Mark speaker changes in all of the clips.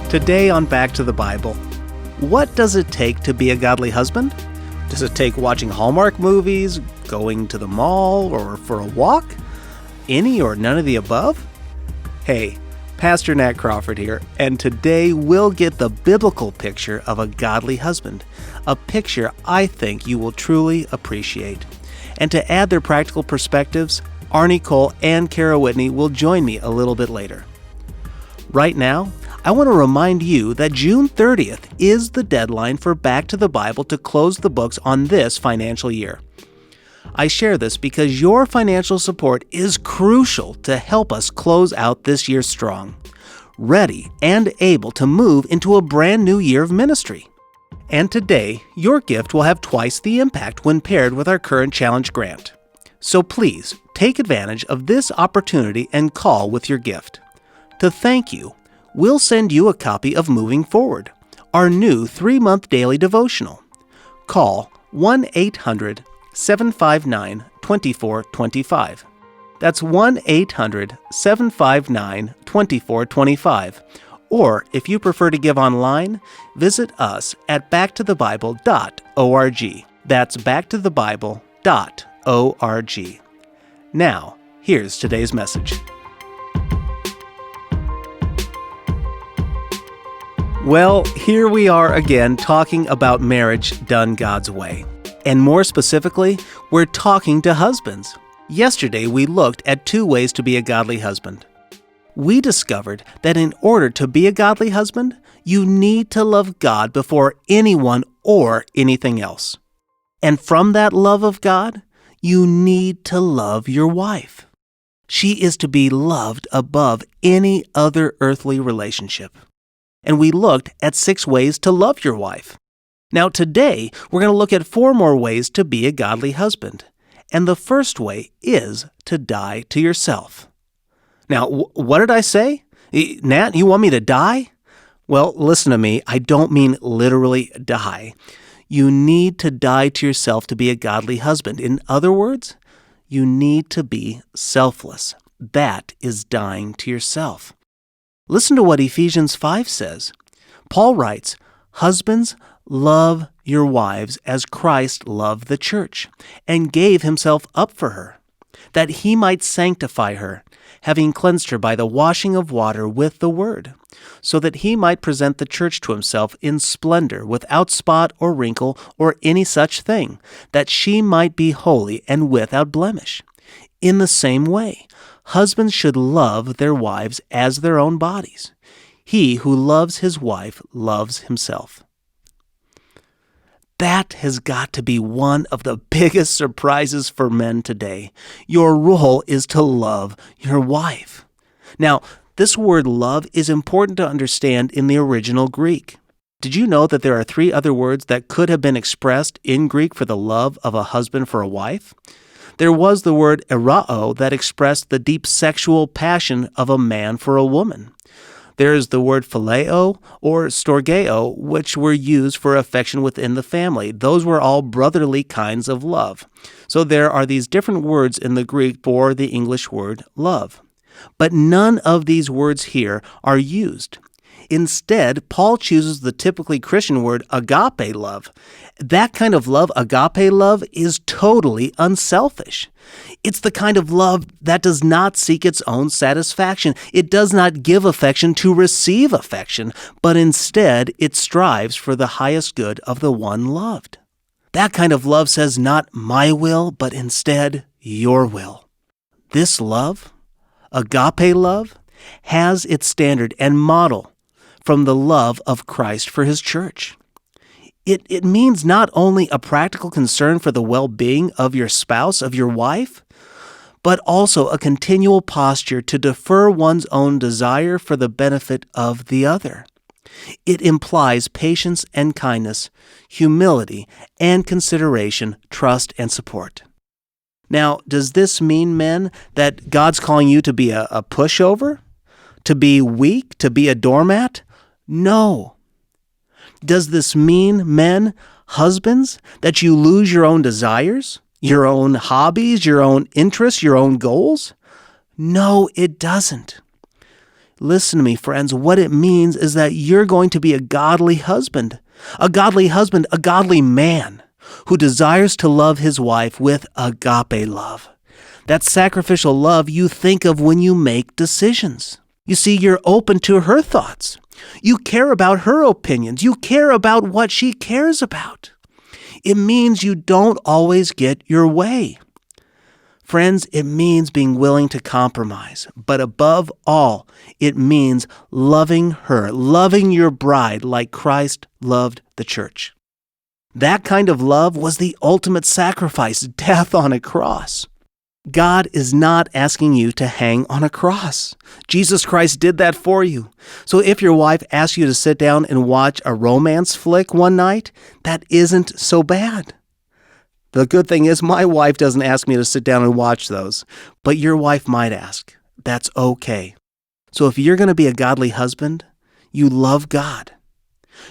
Speaker 1: Today on Back to the Bible, what does it take to be a godly husband? Does it take watching Hallmark movies, going to the mall, or for a walk? Any or none of the above? Hey, Pastor Nat Crawford here, and today we'll get the biblical picture of a godly husband, a picture I think you will truly appreciate. And to add their practical perspectives, Arnie, Cole, and Cara, Whitney will join me a little bit later. Right now, I want to remind you that June 30th is the deadline for Back to the Bible to close the books on this financial year. I share this because your financial support is crucial to help us close out this year strong, ready and able to move into a brand new year of ministry. And today, your gift will have twice the impact when paired with our current challenge grant. So please, take advantage of this opportunity and call with your gift. To thank you, we'll send you a copy of Moving Forward, our new 3-month daily devotional. Call 1-800-759-2425. That's 1-800-759-2425. Or, if you prefer to give online, visit us at backtothebible.org. That's backtothebible.org. Now, here's today's message. Well, here we are again talking about marriage done God's way. And more specifically, we're talking to husbands. Yesterday, we looked at 2 ways to be a godly husband. We discovered that in order to be a godly husband, you need to love God before anyone or anything else. And from that love of God, you need to love your wife. She is to be loved above any other earthly relationship. And we looked at 6 ways to love your wife. Now today, we're going to look at 4 more ways to be a godly husband. And the first way is to die to yourself. Now, what did I say? Nat, you want me to die? Well, listen to me. I don't mean literally die. You need to die to yourself to be a godly husband. In other words, you need to be selfless. That is dying to yourself. Listen to what Ephesians 5 says. Paul writes, "Husbands, love your wives as Christ loved the church and gave himself up for her, that he might sanctify her, having cleansed her by the washing of water with the word, so that he might present the church to himself in splendor, without spot or wrinkle or any such thing, that she might be holy and without blemish. In the same way, husbands should love their wives as their own bodies. He who loves his wife loves himself." That has got to be one of the biggest surprises for men today. Your role is to love your wife. Now, this word love is important to understand in the original Greek. Did you know that there are 3 other words that could have been expressed in Greek for the love of a husband for a wife? There was the word erao that expressed the deep sexual passion of a man for a woman. There is the word phileo or storgeo, which were used for affection within the family. Those were all brotherly kinds of love. So there are these different words in the Greek for the English word love. But none of these words here are used. Instead, Paul chooses the typically Christian word agape love. That kind of love, agape love, is totally unselfish. It's the kind of love that does not seek its own satisfaction. It does not give affection to receive affection, but instead it strives for the highest good of the one loved. That kind of love says not my will, but instead your will. This love, agape love, has its standard and model from the love of Christ for his church. It means not only a practical concern for the well-being of your spouse, of your wife, but also a continual posture to defer one's own desire for the benefit of the other. It implies patience and kindness, humility and consideration, trust and support. Now, does this mean, men, that God's calling you to be a pushover? To be weak? To be a doormat? No. Does this mean, men, husbands, that you lose your own desires, your own hobbies, your own interests, your own goals? No, it doesn't. Listen to me, friends. What it means is that you're going to be a godly husband, a godly man who desires to love his wife with agape love. That sacrificial love you think of when you make decisions. You see, you're open to her thoughts. You care about her opinions. You care about what she cares about. It means you don't always get your way. Friends, it means being willing to compromise. But above all, it means loving her, loving your bride like Christ loved the church. That kind of love was the ultimate sacrifice, death on a cross. God is not asking you to hang on a cross. Jesus Christ did that for you. So if your wife asks you to sit down and watch a romance flick one night, that isn't so bad. The good thing is my wife doesn't ask me to sit down and watch those, but your wife might ask. That's okay. So if you're going to be a godly husband, you love God.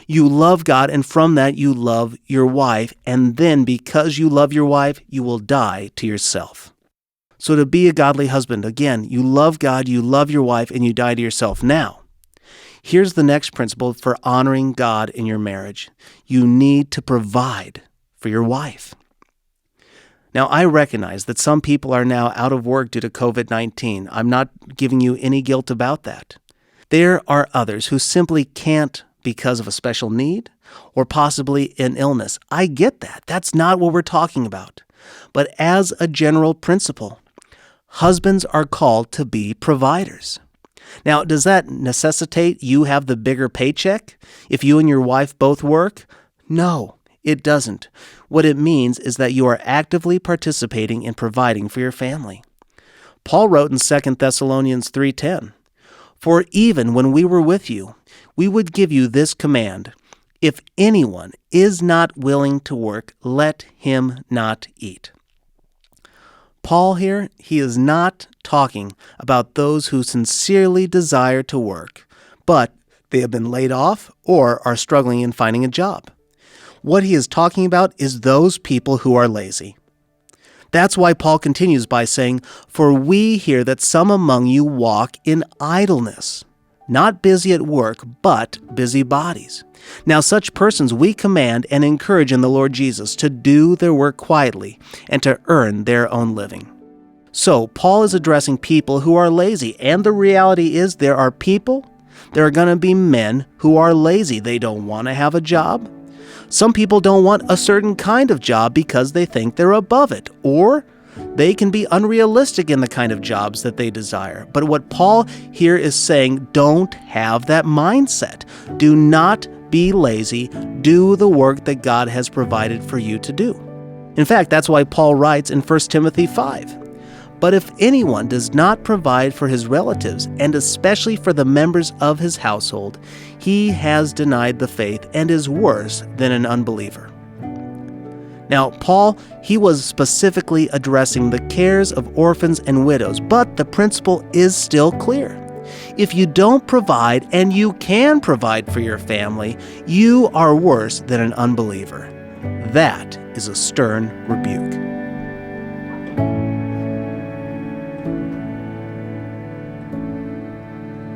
Speaker 1: You love God, and from that you love your wife, and then because you love your wife, you will die to yourself. So to be a godly husband, again, you love God, you love your wife, and you die to yourself. Now, here's the next principle for honoring God in your marriage. You need to provide for your wife. Now, I recognize that some people are now out of work due to COVID-19. I'm not giving you any guilt about that. There are others who simply can't because of a special need or possibly an illness. I get that. That's not what we're talking about. But as a general principle, husbands are called to be providers. Now, does that necessitate you have the bigger paycheck if you and your wife both work? No, it doesn't. What it means is that you are actively participating in providing for your family. Paul wrote in 2 Thessalonians 3:10, "For even when we were with you, we would give you this command, if anyone is not willing to work, let him not eat." Paul here, he is not talking about those who sincerely desire to work, but they have been laid off or are struggling in finding a job. What he is talking about is those people who are lazy. That's why Paul continues by saying, "For we hear that some among you walk in idleness, not busy at work, but busybodies. Now such persons we command and encourage in the Lord Jesus to do their work quietly and to earn their own living." So Paul is addressing people who are lazy, and the reality is there are going to be men who are lazy. They don't want to have a job. Some people don't want a certain kind of job because they think they're above it, or they can be unrealistic in the kind of jobs that they desire. But what Paul here is saying, don't have that mindset. Do not be lazy. Do the work that God has provided for you to do. In fact, that's why Paul writes in 1 Timothy 5, "But if anyone does not provide for his relatives, and especially for the members of his household, he has denied the faith and is worse than an unbeliever." Now, Paul, he was specifically addressing the cares of orphans and widows, but the principle is still clear. If you don't provide, and you can provide for your family, you are worse than an unbeliever. That is a stern rebuke.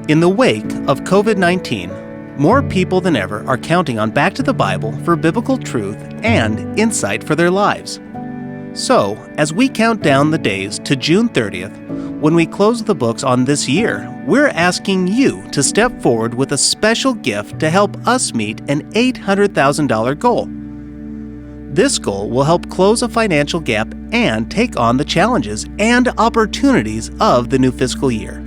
Speaker 1: In the wake of COVID-19, more people than ever are counting on Back to the Bible for biblical truth and insight for their lives. So, as we count down the days to June 30th, when we close the books on this year, we're asking you to step forward with a special gift to help us meet an $800,000 goal. This goal will help close a financial gap and take on the challenges and opportunities of the new fiscal year.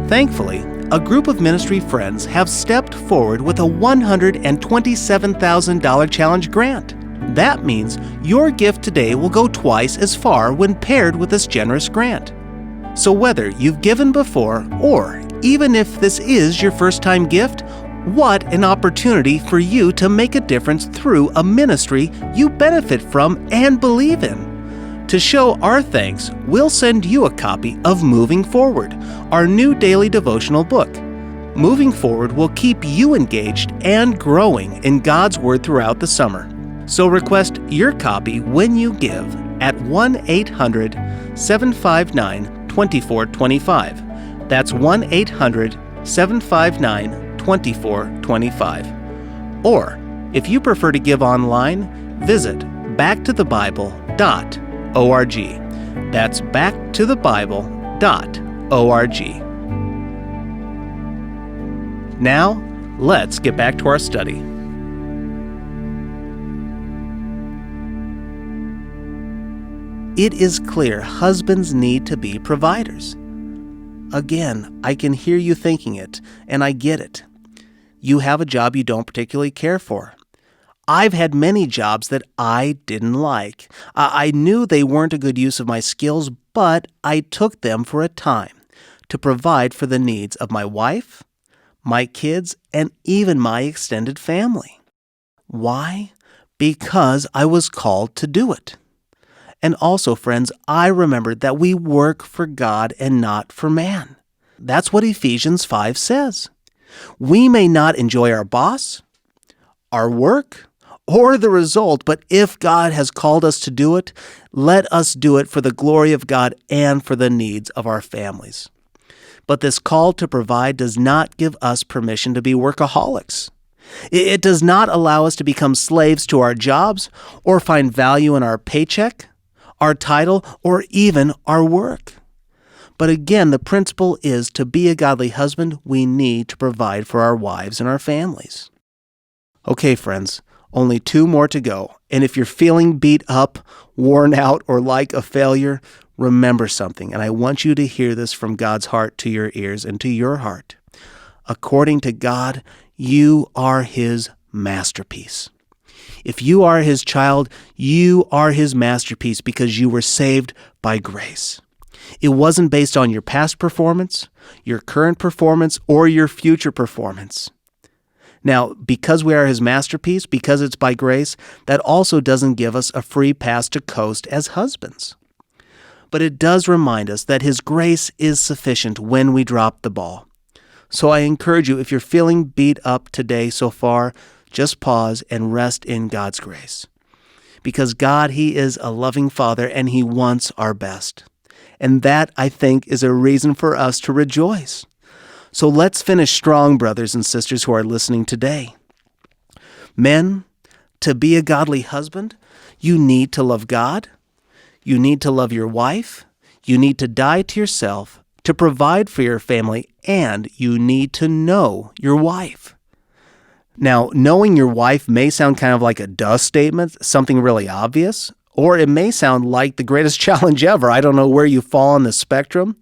Speaker 1: Thankfully, a group of ministry friends have stepped forward with a $127,000 challenge grant. That means your gift today will go twice as far when paired with this generous grant. So whether you've given before or even if this is your first-time gift, what an opportunity for you to make a difference through a ministry you benefit from and believe in. To show our thanks, we'll send you a copy of Moving Forward, our new daily devotional book. Moving Forward will keep you engaged and growing in God's Word throughout the summer. So request your copy when you give at 1-800-759-2425. That's 1-800 759-2425. Or, if you prefer to give online, visit backtothebible.org. That's backtothebible.org. Now, let's get back to our study. It is clear husbands need to be providers. Again, I can hear you thinking it, and I get it. You have a job you don't particularly care for. I've had many jobs that I didn't like. I knew they weren't a good use of my skills, but I took them for a time to provide for the needs of my wife, my kids, and even my extended family. Why? Because I was called to do it. And also, friends, I remembered that we work for God and not for man. That's what Ephesians 5 says. We may not enjoy our boss, our work, or the result, but if God has called us to do it, let us do it for the glory of God and for the needs of our families. But this call to provide does not give us permission to be workaholics. It does not allow us to become slaves to our jobs or find value in our paycheck, our title, or even our work. But again, the principle is to be a godly husband, we need to provide for our wives and our families. Okay, friends, only 2 more to go. And if you're feeling beat up, worn out, or like a failure, remember something. And I want you to hear this from God's heart to your ears and to your heart. According to God, you are His masterpiece. If you are His child, you are His masterpiece because you were saved by grace. It wasn't based on your past performance, your current performance, or your future performance. Now, because we are His masterpiece, because it's by grace, that also doesn't give us a free pass to coast as husbands. But it does remind us that His grace is sufficient when we drop the ball. So I encourage you, if you're feeling beat up today so far, just pause and rest in God's grace. Because God, He is a loving Father and He wants our best. And that, I think, is a reason for us to rejoice. So let's finish strong, brothers and sisters who are listening today. Men, to be a godly husband, you need to love God, you need to love your wife, you need to die to yourself, to provide for your family, and you need to know your wife. Now, knowing your wife may sound kind of like a duh statement, something really obvious, or it may sound like the greatest challenge ever. I don't know where you fall on the spectrum,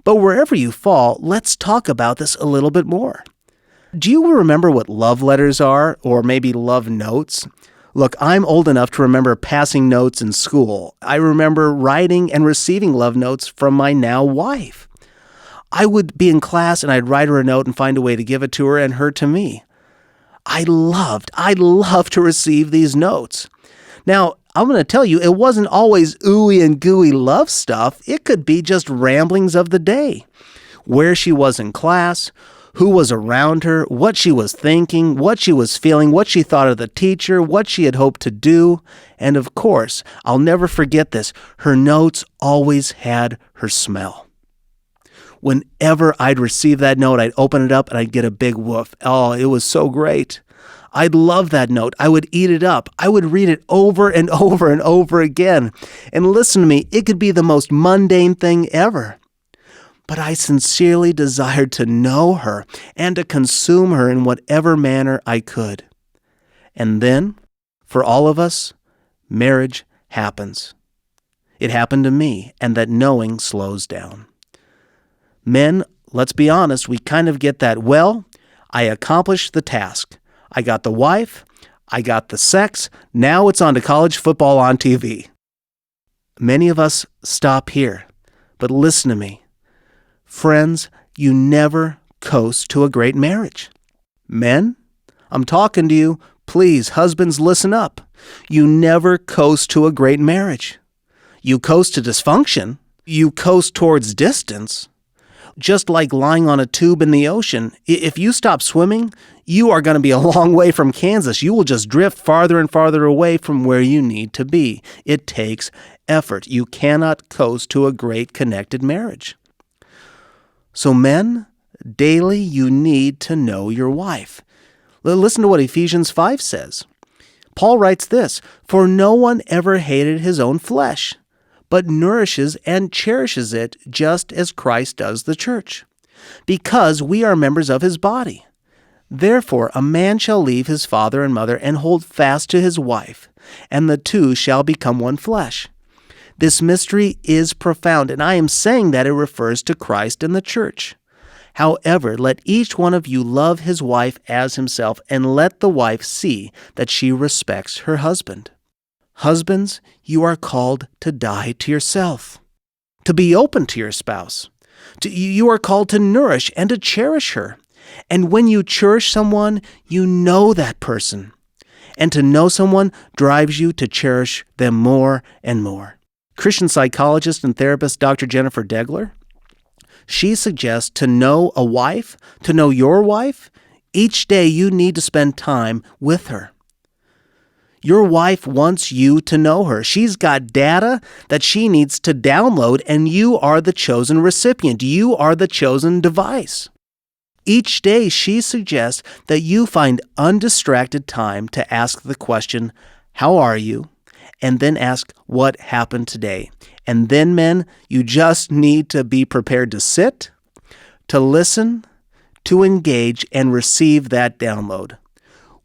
Speaker 1: but wherever you fall, let's talk about this a little bit more. Do you remember what love letters are, or maybe love notes? Look, I'm old enough to remember passing notes in school. I remember writing and receiving love notes from my now wife. I would be in class and I'd write her a note and find a way to give it to her and her to me. I loved to receive these notes. Now, I'm going to tell you, it wasn't always ooey and gooey love stuff. It could be just ramblings of the day. Where she was in class, who was around her, what she was thinking, what she was feeling, what she thought of the teacher, what she had hoped to do. And of course, I'll never forget this, her notes always had her smell. Whenever I'd receive that note, I'd open it up and I'd get a big woof. Oh, it was so great. I'd love that note. I would eat it up. I would read it over and over and over again. And listen to me, it could be the most mundane thing ever. But I sincerely desired to know her and to consume her in whatever manner I could. And then, for all of us, marriage happens. It happened to me, and that knowing slows down. Men, let's be honest, we kind of get that, well, I accomplished the task. I got the wife, I got the sex, now it's on to college football on TV. Many of us stop here, but listen to me. Friends, you never coast to a great marriage. Men, I'm talking to you. Please, husbands, listen up. You never coast to a great marriage. You coast to dysfunction. You coast towards distance. Just like lying on a tube in the ocean, if you stop swimming, you are going to be a long way from Kansas. You will just drift farther and farther away from where you need to be. It takes effort. You cannot coast to a great connected marriage. So men, Daily, you need to know your wife. Listen to what Ephesians 5 says. Paul writes this, "For no one ever hated his own flesh, but nourishes and cherishes it just as Christ does the church, because we are members of his body. Therefore a man shall leave his father and mother and hold fast to his wife, and the two shall become one flesh." This mystery is profound, and I am saying that it refers to Christ and the church. However, let each one of you love his wife as himself, and let the wife see that she respects her husband. Husbands, you are called to die to yourself, to be open to your spouse. You are called to nourish and to cherish her. And when you cherish someone, you know that person. And to know someone drives you to cherish them more and more. Christian psychologist and therapist Dr. Jennifer Degler, she suggests to know a wife, to know your wife, each day you need to spend time with her. Your wife wants you to know her. She's got data that she needs to download, and you are the chosen recipient. You are the chosen device. Each day she suggests that you find undistracted time to ask the question, "How are you?" and then ask, "What happened today?" And then, men, you just need to be prepared to sit, to listen, to engage, and receive that download.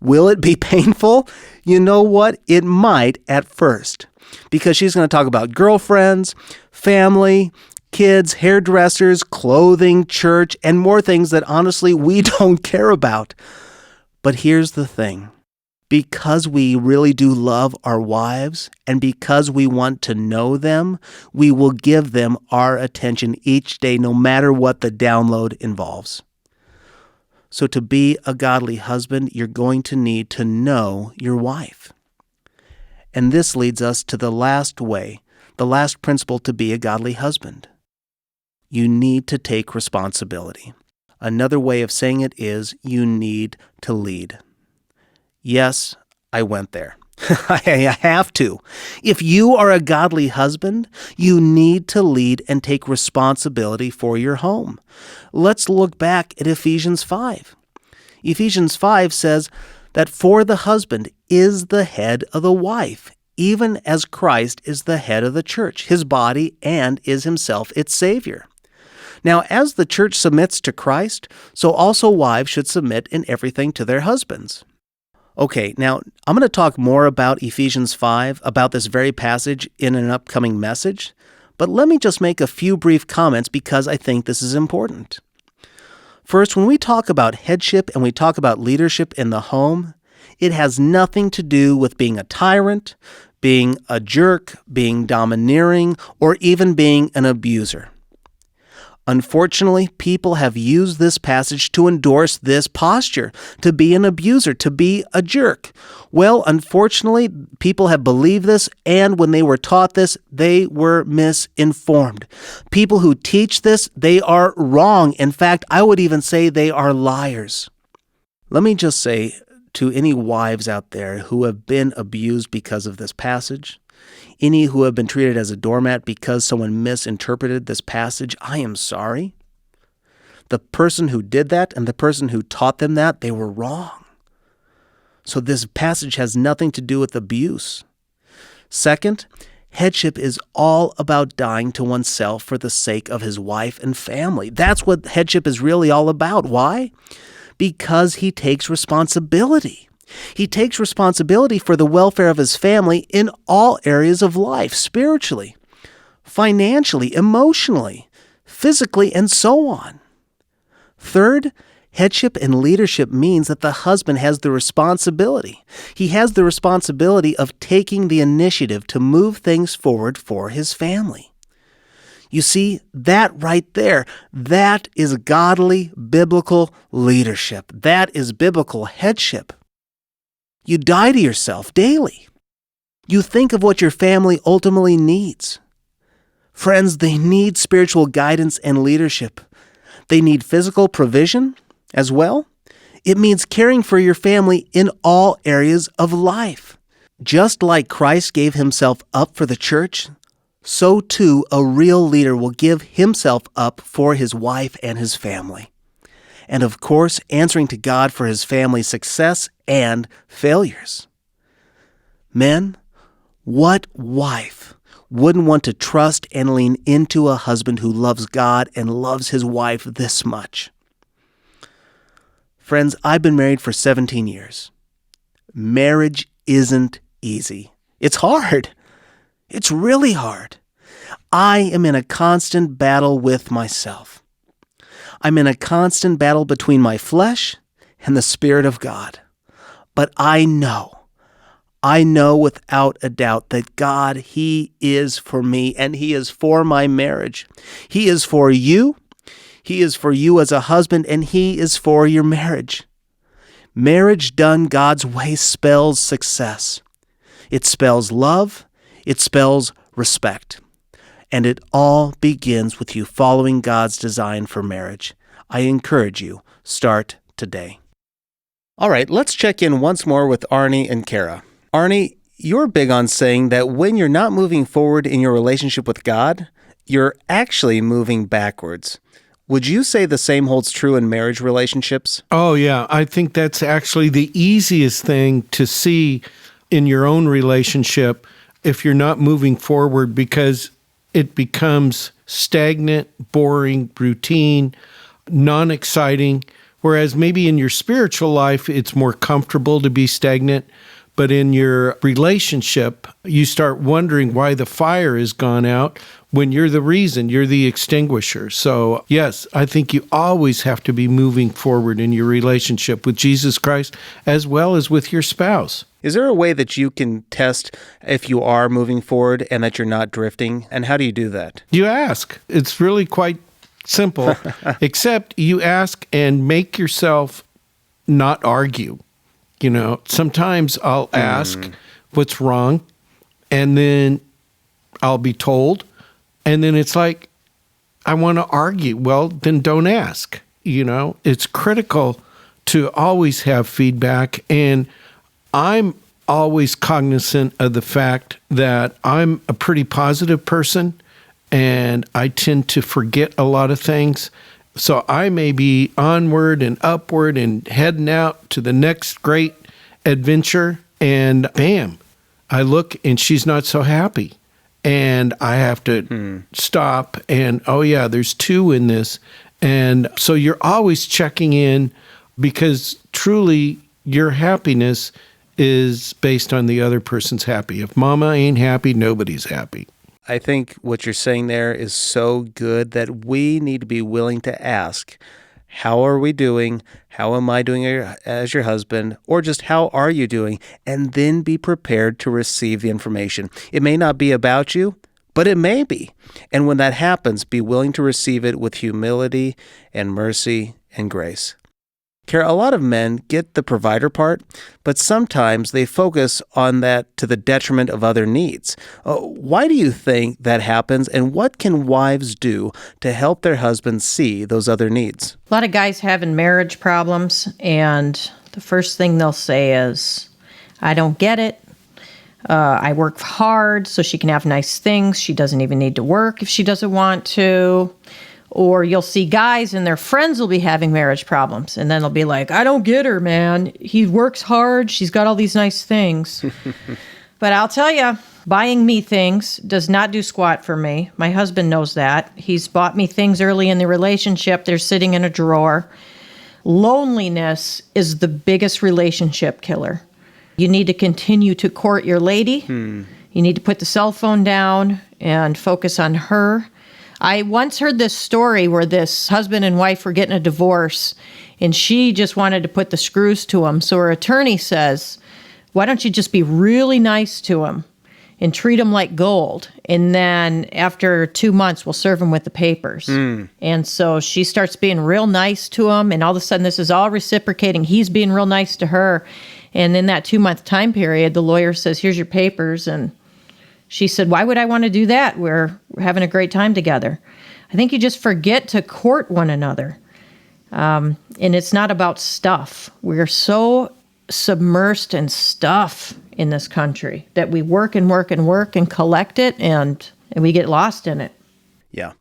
Speaker 1: Will it be painful? You know what? It might at first, because she's going to talk about girlfriends, family, kids, hairdressers, clothing, church, and more things that honestly we don't care about. But here's the thing. Because we really do love our wives, and because we want to know them, we will give them our attention each day, no matter what the download involves. So to be a godly husband, you're going to need to know your wife. And this leads us to the last way, the last principle to be a godly husband. You need to take responsibility. Another way of saying it is you need to lead. Yes, I went there. I have to. If you are a godly husband, you need to lead and take responsibility for your home. Let's look back at Ephesians 5. Ephesians 5 says that for the husband is the head of the wife, even as Christ is the head of the church, his body, and is himself its Savior. Now, as the church submits to Christ, so also wives should submit in everything to their husbands. Okay, now I'm going to talk more about Ephesians 5, about this very passage in an upcoming message, but let me just make a few brief comments because I think this is important. First, when we talk about headship and we talk about leadership in the home, it has nothing to do with being a tyrant, being a jerk, being domineering, or even being an abuser. Unfortunately, people have used this passage to endorse this posture, to be an abuser, to be a jerk. Well, unfortunately, people have believed this, and when they were taught this, they were misinformed. People who teach this, they are wrong. In fact, I would even say they are liars. Let me just say to any wives out there who have been abused because of this passage, any who have been treated as a doormat because someone misinterpreted this passage, I am sorry. The person who did that and the person who taught them that, they were wrong. So this passage has nothing to do with abuse. Second, headship is all about dying to oneself for the sake of his wife and family. That's what headship is really all about. Why? Because he takes responsibility. He takes responsibility for the welfare of his family in all areas of life, spiritually, financially, emotionally, physically, and so on. Third, headship and leadership means that the husband has the responsibility. He has the responsibility of taking the initiative to move things forward for his family. You see, that right there, that is godly, biblical leadership. That is biblical headship. You die to yourself daily. You think of what your family ultimately needs. Friends, they need spiritual guidance and leadership. They need physical provision as well. It means caring for your family in all areas of life. Just like Christ gave himself up for the church, so too a real leader will give himself up for his wife and his family. and of course, answering to God for his family's success and failures. Men, what wife wouldn't want to trust and lean into a husband who loves God and loves his wife this much? Friends, I've been married for 17 years. Marriage isn't easy. It's hard. It's really hard. I am in a constant battle with myself. I'm in a constant battle between my flesh and the Spirit of God. But I know without a doubt that God, He is for me and He is for my marriage. He is for you. He is for you as a husband, and He is for your marriage. Marriage done God's way spells success. It spells love. It spells respect. And it all begins with you following God's design for marriage. I encourage you, start today. All right, let's check in once more with Arnie and Cara. Arnie, you're big on saying that when you're not moving forward in your relationship with God, you're actually moving backwards. Would you say the same holds true in marriage relationships?
Speaker 2: Oh, yeah. I think that's actually the easiest thing to see in your own relationship if you're not moving forward, because it becomes stagnant, boring, routine, non-exciting. Whereas maybe in your spiritual life, it's more comfortable to be stagnant. But in your relationship, you start wondering why the fire has gone out when you're the reason, you're the extinguisher. So yes, I think you always have to be moving forward in your relationship with Jesus Christ as well as with your spouse.
Speaker 1: Is there a way that you can test if you are moving forward and that you're not drifting? And how do you do that?
Speaker 2: You ask. It's really quite simple, except you ask and make yourself not argue. You know, sometimes I'll ask what's wrong, and then I'll be told, and then it's like, I want to argue. Well, then don't ask. You know, it's critical to always have feedback, and I'm always cognizant of the fact that I'm a pretty positive person, and I tend to forget a lot of things. So I may be onward and upward and heading out to the next great adventure, and bam, I look and she's not so happy. And I have to stop and, oh yeah, there's two in this. And so you're always checking in, because truly your happiness is based on the other person's happy. If mama ain't happy, nobody's happy.
Speaker 1: I think what you're saying there is so good that we need to be willing to ask, how are we doing? How am I doing as your husband? Or just how are you doing? And then be prepared to receive the information. It may not be about you, but it may be. And when that happens, be willing to receive it with humility and mercy and grace. Cara, a lot of men get the provider part, but sometimes they focus on that to the detriment of other needs. Why do you think that happens, and what can wives do to help their husbands see those other needs?
Speaker 3: A lot of guys having marriage problems, and the first thing they'll say is, I don't get it. I work hard so she can have nice things. She doesn't even need to work if she doesn't want to. Or you'll see guys and their friends will be having marriage problems. And then they'll be like, I don't get her, man. He works hard. She's got all these nice things. But I'll tell you, buying me things does not do squat for me. My husband knows that. He's bought me things early in the relationship. They're sitting in a drawer. Loneliness is the biggest relationship killer. You need to continue to court your lady. You need to put the cell phone down and focus on her. I once heard this story where this husband and wife were getting a divorce, and she just wanted to put the screws to him. So her attorney says, why don't you just be really nice to him and treat him like gold? And then after 2 months, we'll serve him with the papers. And so she starts being real nice to him, and all of a sudden this is all reciprocating. He's being real nice to her. And in that 2-month time period, the lawyer says, here's your papers. And she said, why would I want to do that? We're having a great time together. I think you just forget to court one another. And it's not about stuff. We're so submersed in stuff in this country that we work and work and work and collect it, and we get lost in it.
Speaker 1: Yeah.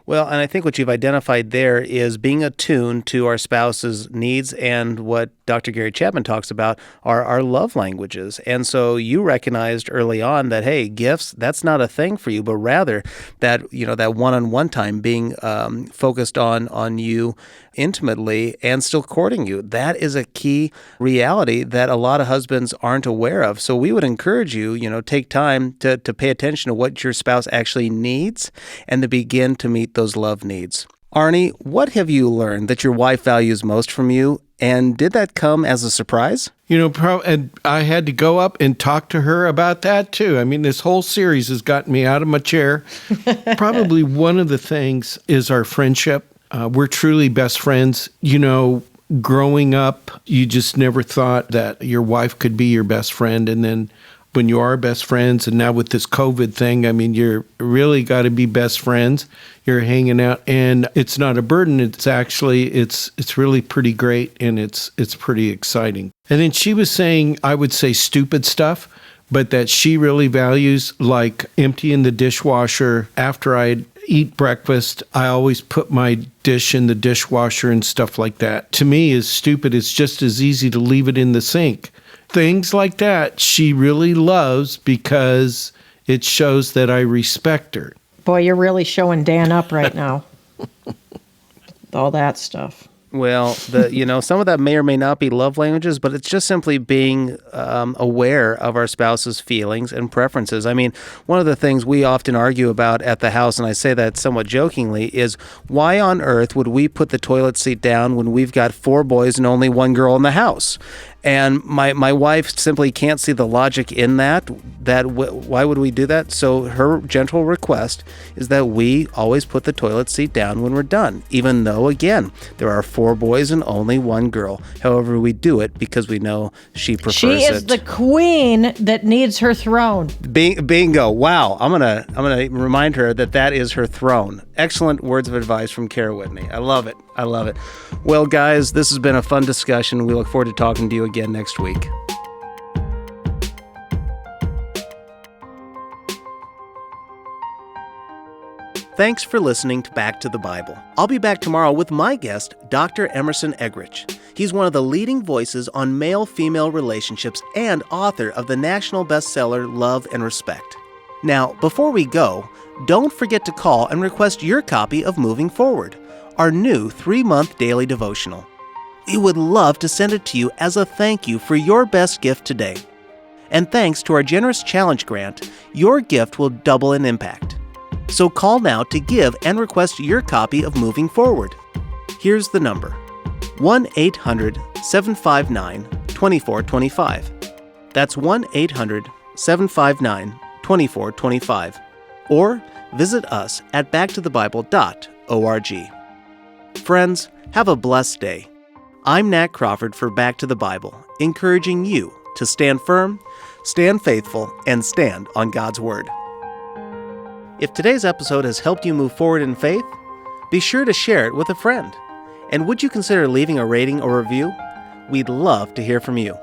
Speaker 1: Well, and I think what you've identified there is being attuned to our spouse's needs and what Dr. Gary Chapman talks about are our love languages. And so you recognized early on that, hey, gifts, that's not a thing for you, but rather that, that one-on-one time being focused on you intimately and still courting you. That is a key reality that a lot of husbands aren't aware of. So we would encourage you, take time to pay attention to what your spouse actually needs and to begin to meet those love needs. Arnie, what have you learned that your wife values most from you? And did that come as a surprise?
Speaker 2: And I had to go up and talk to her about that too. I mean, this whole series has gotten me out of my chair. Probably one of the things is our friendship. We're truly best friends. Growing up, you just never thought that your wife could be your best friend. And then when you are best friends, and now with this COVID thing, I mean, you're really got to be best friends. You're hanging out, and it's not a burden. It's actually, it's really pretty great, and it's pretty exciting. And then she was saying, I would say stupid stuff, but that she really values, like emptying the dishwasher after I eat breakfast. I always put my dish in the dishwasher and stuff like that. To me, is stupid. It's just as easy to leave it in the sink. Things like that she really loves because it shows that I respect her.
Speaker 3: Boy, you're really showing Dan up right now. All that stuff.
Speaker 1: Well, some of that may or may not be love languages, but it's just simply being aware of our spouse's feelings and preferences. I mean, one of the things we often argue about at the house, and I say that somewhat jokingly, is why on earth would we put the toilet seat down when we've got 4 boys and only 1 girl in the house? And my wife simply can't see the logic in that why would we do that? So her gentle request is that we always put the toilet seat down when we're done, even though, again, there are 4 boys and only 1 girl. However, we do it because we know she prefers it.
Speaker 3: She is the queen that needs her throne.
Speaker 1: Bingo. Wow. I'm gonna remind her that is her throne. Excellent words of advice from Cara Whitney. I love it. Well, guys, this has been a fun discussion. We look forward to talking to you again next week. Thanks for listening to Back to the Bible. I'll be back tomorrow with my guest, Dr. Emerson Eggerich. He's one of the leading voices on male-female relationships and author of the national bestseller Love and Respect. Now, before we go, don't forget to call and request your copy of Moving Forward, our new 3-month daily devotional. We would love to send it to you as a thank you for your best gift today. And thanks to our generous challenge grant, your gift will double in impact. So call now to give and request your copy of Moving Forward. Here's the number: 1-800-759-2425. That's 1-800-759-2425. Or visit us at backtothebible.org. Friends, have a blessed day. I'm Nat Crawford for Back to the Bible, encouraging you to stand firm, stand faithful, and stand on God's Word. If today's episode has helped you move forward in faith, be sure to share it with a friend. And would you consider leaving a rating or review? We'd love to hear from you.